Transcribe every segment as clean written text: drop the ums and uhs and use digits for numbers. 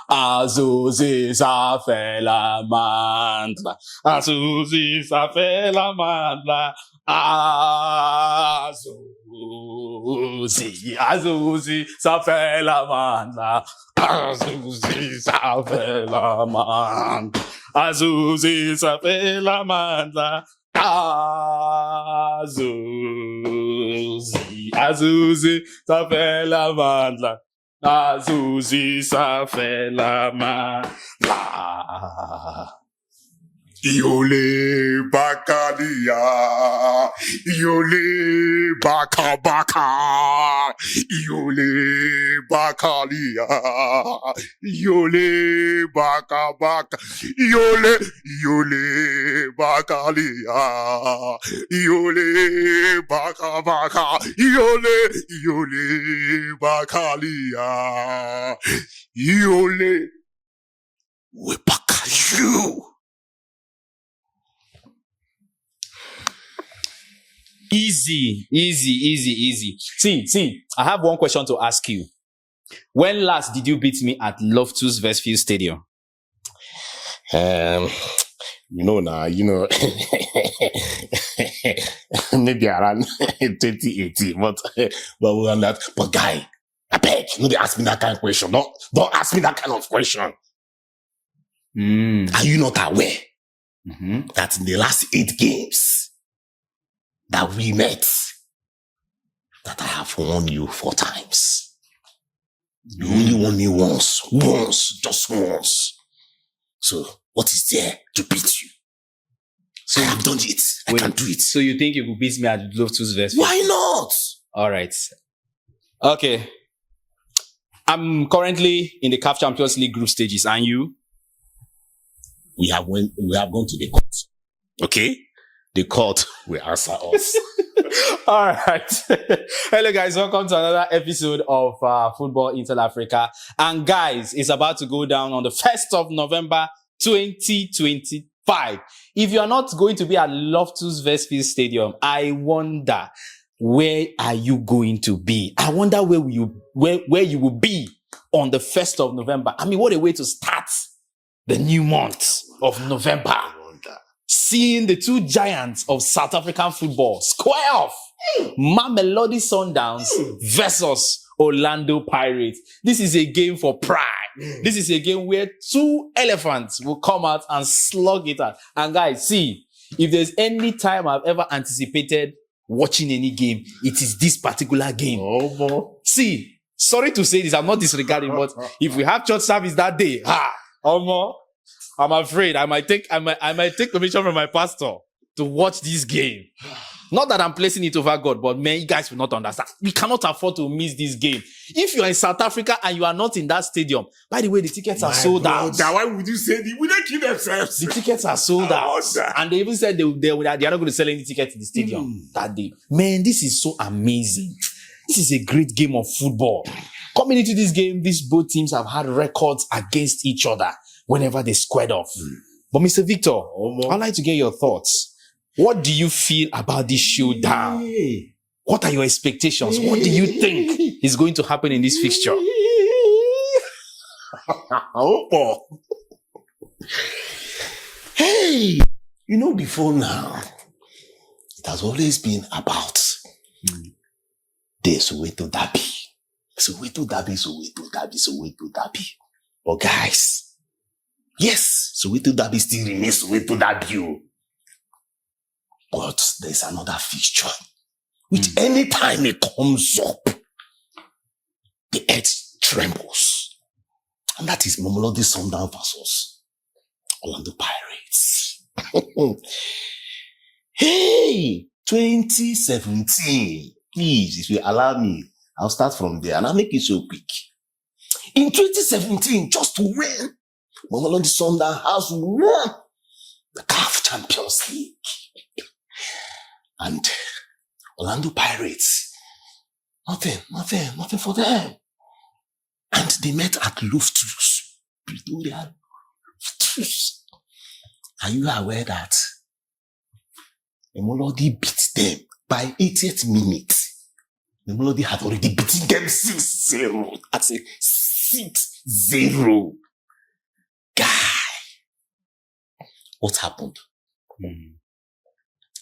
Azuzi, ça fait la mandra. Azuzi, ça fait la mandra. Azuzi, ça fait la mandra. Azuzi, ça fait la mandra. Azuzi, ça fait la mandra. Azuzi, ça fait la mandra. Azuzi, ça fait la mandra. Iole bakalia, iole baka baka, iole bakalia, iole baka baka, iole bakalia, iole baka baka, iole bakalia, iole we baka you. Easy. See, I have one question to ask you. When last did you beat me at Loftus Versfield Stadium? Maybe around 2018, but we're on that. But guy, I beg, they ask me that kind of question. Don't ask me that kind of question. Are you not aware that in the last 8 games that we met, that I have won you 4 times? You only won me once, just once. So what is there to beat you? So I have done it. I can do it. So you think you could beat me at Loftus Versfield? Why not? All right. Okay. I'm currently in the CAF Champions League group stages, and you? We have gone to the court. Okay? The court will answer us. All right. Hello, guys. Welcome to another episode of Football Intel Africa. And guys, it's about to go down on the 1st of November, 2025. If you are not going to be at Loftus Versfield Stadium, I wonder, where are you going to be? I wonder where you will be on the 1st of November. I mean, what a way to start the new month of November. Seeing the 2 giants of South African football square off. Mamelodi Sundowns versus Orlando Pirates. This is a game for pride. This is a game where 2 elephants will come out and slug it out. And guys, see, if there's any time I've ever anticipated watching any game, it is this particular game. See, sorry to say this, I'm not disregarding, but if we have church service that day, I'm afraid I might take permission from my pastor to watch this game. Not that I'm placing it over God, but man, you guys will not understand. We cannot afford to miss this game. If you are in South Africa and you are not in that stadium, by the way, the tickets are sold out. Why would you say that? Will they kill themselves? The tickets are sold out. And they even said they are not going to sell any tickets in the stadium that day. Man, this is so amazing. This is a great game of football. Coming into this game, these both teams have had records against each other whenever they squared off. But Mr. Victor, I'd like to get your thoughts. What do you feel about this showdown? What are your expectations? What do you think is going to happen in this fixture? Hey, before now, it has always been about the Soweto Derby. Soweto Derby. But guys, yes, Soweto Derby still remains Soweto Derby. But there's another fixture, which anytime it comes up, the earth trembles. And that is Mamelodi Sundowns versus Orlando Pirates. Hey, 2017. Please, if you allow me, I'll start from there and I'll make it so quick. In 2017, just to win, Mamelodi Sundowns has won the CAF Champions League. And Orlando Pirates, nothing for them. And they met at Loftus. Pretoria. Loftus. Are you aware that Mamelodi beat them by 80th minute? Mamelodi had already beaten them 6-0. I say 6-0. Guy, what happened?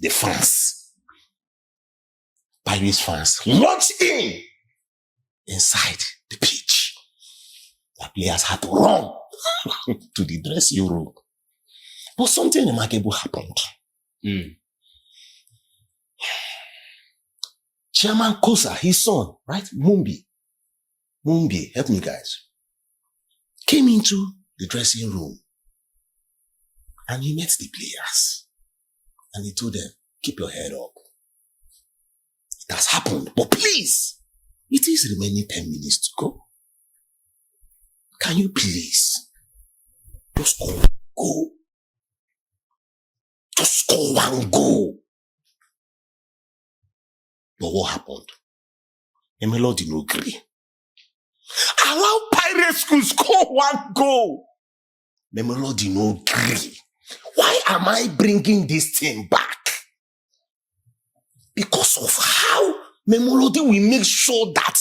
The fans, Pirates fans, launched inside the pitch. The players had to run to the dressing room. But something remarkable happened. Chairman Kosa, his son, right? Mumbi, help me guys, came into the dressing room and he met the players and he told them, keep your head up. It has happened, but please, it is remaining 10 minutes to go. Can you please just score one goal? Just score one goal. But what happened? Mamelodi no agree. Allow Pirates to score one goal. Mamelodi no agree. Why am I bringing this thing back? Because of how Mamelodi will make sure that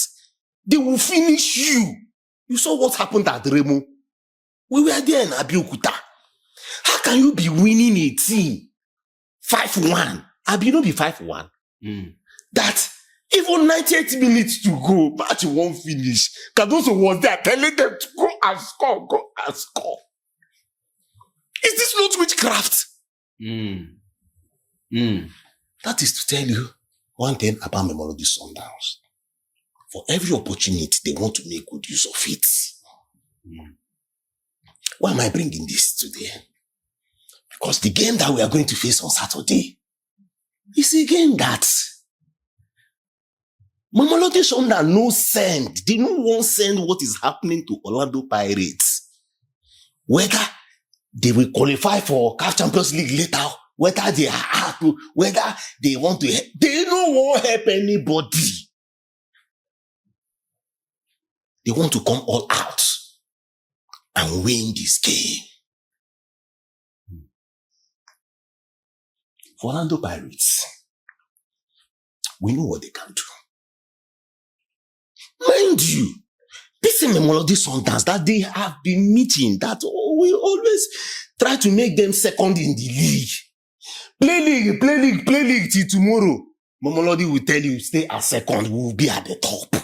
they will finish you. You saw what happened at Remo. We were there in Abeokuta. How can you be winning a team 5-1? Abi no be 5-1. That even 98 minutes to go, match won't finish. Cardoso was there telling them to go and score, go and score. Is this not witchcraft? That is to tell you one thing about Mamelodi Sundowns. For every opportunity, they want to make good use of it. Why am I bringing this today? Because the game that we are going to face on Saturday is a game that Mamelodi Sundowns no send. They no want send what is happening to Orlando Pirates. Whether they will qualify for CAF Champions League later, whether they are happy, whether they want to help, they don't want to help anybody. They want to come all out and win this game. For Orlando Pirates, we know what they can do. Mind you, this is Mamelodi Sundowns that they have been meeting, that we always try to make them second in the league. Play league till tomorrow. Mamelodi will tell you, stay at second, we will be at the top.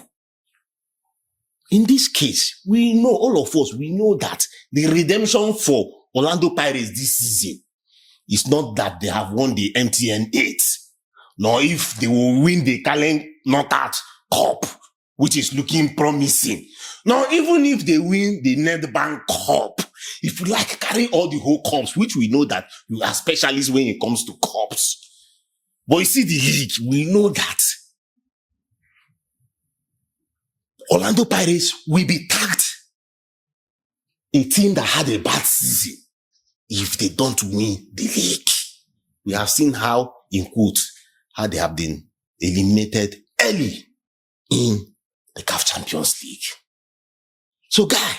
In this case, we know, all of us, we know that the redemption for Orlando Pirates this season is not that they have won the MTN 8, nor if they will win the Kaleng Knockout Cup, which is looking promising. Nor even if they win the Nedbank Cup. If you like, carry all the whole cups, which we know that you are specialists when it comes to cups. But you see the league, we know that Orlando Pirates will be tagged a team that had a bad season if they don't win the league. We have seen how, in quotes, how they have been eliminated early in the CAF Champions League. So, guy,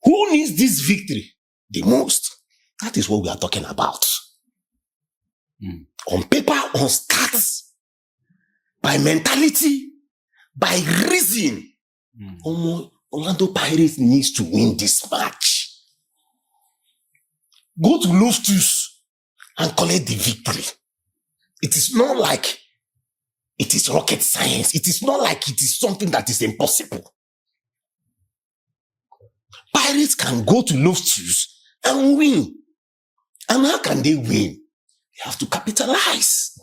who needs this victory the most? That is what we are talking about. On paper, on stats, by mentality, by reason. Orlando Pirates needs to win this match. Go to Loftus and collect the victory. It is not like it is rocket science. It is not like it is something that is impossible. Pirates can go to Loftus and win. And how can they win? They have to capitalize.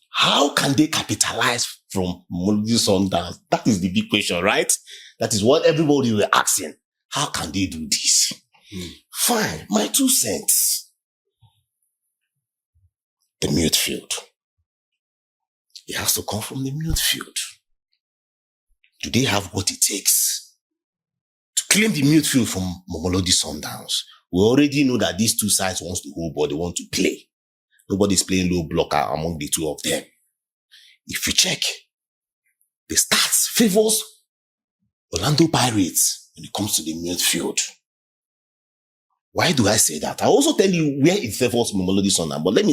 How can they capitalize from Mamelodi Sundowns? That is the big question, right? That is what everybody were asking. How can they do this? Fine, my 2 cents. The midfield. It has to come from the midfield. Do they have what it takes to claim the midfield from Mamelodi Sundowns? We already know that these two sides want to hold, but they want to play. Nobody's playing low blocker among the two of them. If you check, the stats favors Orlando Pirates when it comes to the midfield. Why do I say that? I'll also tell you where it favors Mamelodi Sundowns. But let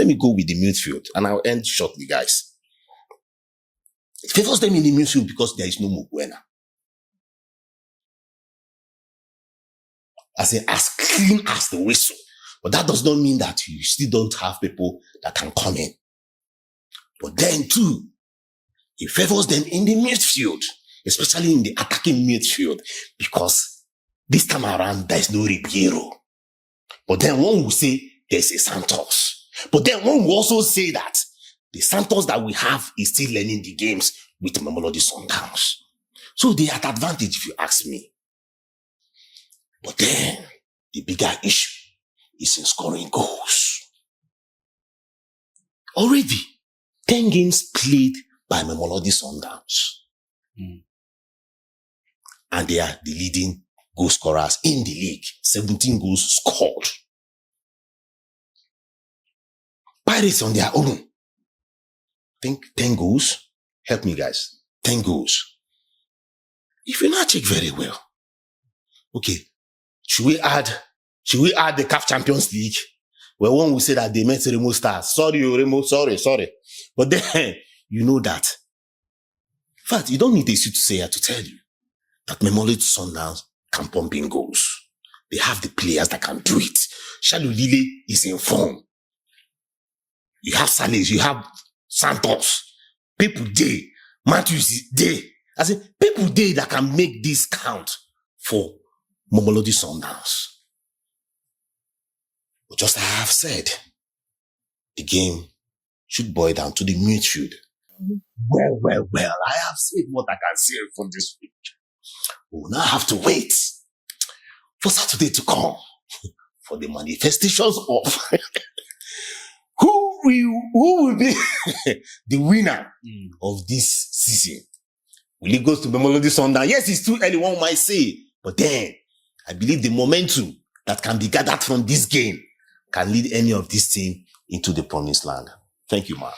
me go with the midfield, and I'll end shortly, guys. It favors them in the midfield because there is no Moguena. As clean as the whistle. But that does not mean that you still don't have people that can come in. But then too, it favors them in the midfield, especially in the attacking midfield, because this time around, there is no Ribeiro. But then one will say there's a Santos. But then one will also say that the Santos that we have is still learning the games with Mamelodi Sundowns. So they are at advantage if you ask me. But then the bigger issue is in scoring goals. Already, 10 games played by Mamelodi Sundowns. And they are the leading goal scorers in the league. 17 goals scored. Pirates on their own. I think 10 goals. Help me, guys. 10 goals. If you not check very well. Okay. Should we add the CAF Champions League? Where one will say that they met Remo Stars. Sorry, Remo, sorry. But then, you know that. In fact, you don't need a soothsayer to tell you that Mamelodi Sundowns can pump in goals. They have the players that can do it. Shadow Lille is in form. You have Salis, you have Santos. People there. Matthews is there. I say, people there that can make this count for Mamelodi Sundowns. But just as I have said, the game should boil down to the midfield. Well, I have said what I can say for this week. We will now have to wait for Saturday to come for the manifestations of who will be the winner of this season. Will it go to Mamelodi Sundowns? Yes, it's too early, one might say. But then, I believe the momentum that can be gathered from this game can lead any of this team into the promised land. Thank you, man.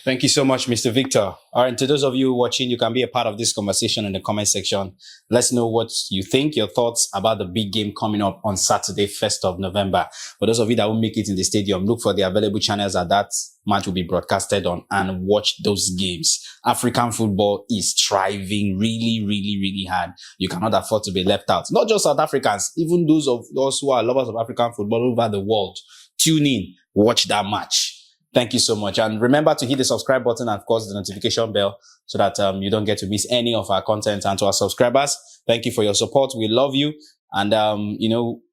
Thank you so much, Mr. Victor. All right, to those of you watching, you can be a part of this conversation in the comment section. Let's know what you think, your thoughts about the big game coming up on Saturday, 1st of November. For those of you that won't make it in the stadium, look for the available channels that match will be broadcasted on and watch those games. African football is thriving really hard. You cannot afford to be left out. Not just South Africans, even those of us who are lovers of African football over the world. Tune in, watch that match. Thank you so much. And remember to hit the subscribe button and, of course, the notification bell so that you don't get to miss any of our content. And to our subscribers, thank you for your support. We love you. And,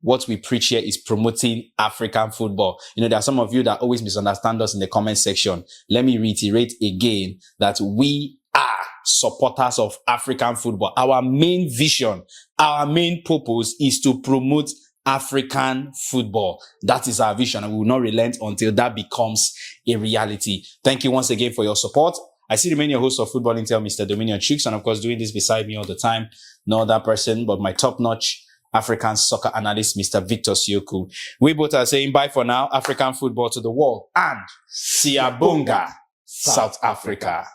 what we preach here is promoting African football. There are some of you that always misunderstand us in the comment section. Let me reiterate again that we are supporters of African football. Our main vision, our main purpose is to promote African football. That is our vision, and we will not relent until that becomes a reality. Thank you once again for your support. I still remain your host of Football Intel, Mr. Dominion Chooks, and of course, doing this beside me all the time, no other person but my top-notch African soccer analyst, Mr. Victor Sioku. We both are saying bye for now, African football to the world, and Siyabonga, South Africa.